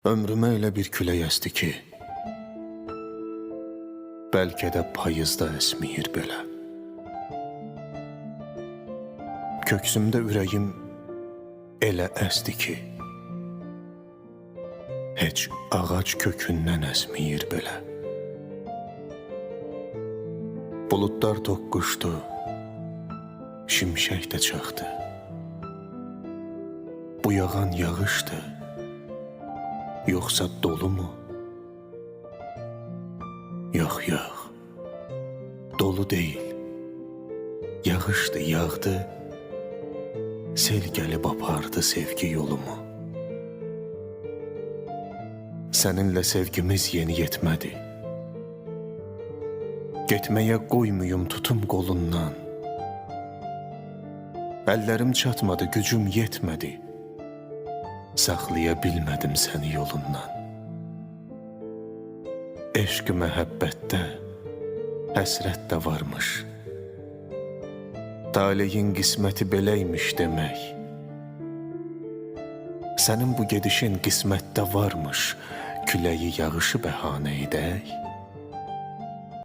Ömrümə elə bir külək əsdi ki, bəlkə də payızda əsməyir belə. Köksümdə ürəyim elə əsdi ki, heç ağac kökündən əsməyir belə. Buludlar toqquşdu, şimşək də çaxdı. Bu yağan yağışdı, yoxsa dolu mu? Yox, yox, dolu deyil. Yağışdı, yağdı, sel gəlib apardı sevgi yolumu. Səninlə sevgimiz yeni yetmədi. Getməyə qoymuyum tutum qolundan. Əllərim çatmadı, gücüm yetmədi. Saxlaya bilmədim səni yolundan. Eşq məhəbbətdə həsrət də varmış. Taleyin qisməti beləymiş demək. Sənin bu gedişin qismətdə varmış. Küləyi yağışı bəhanə edək.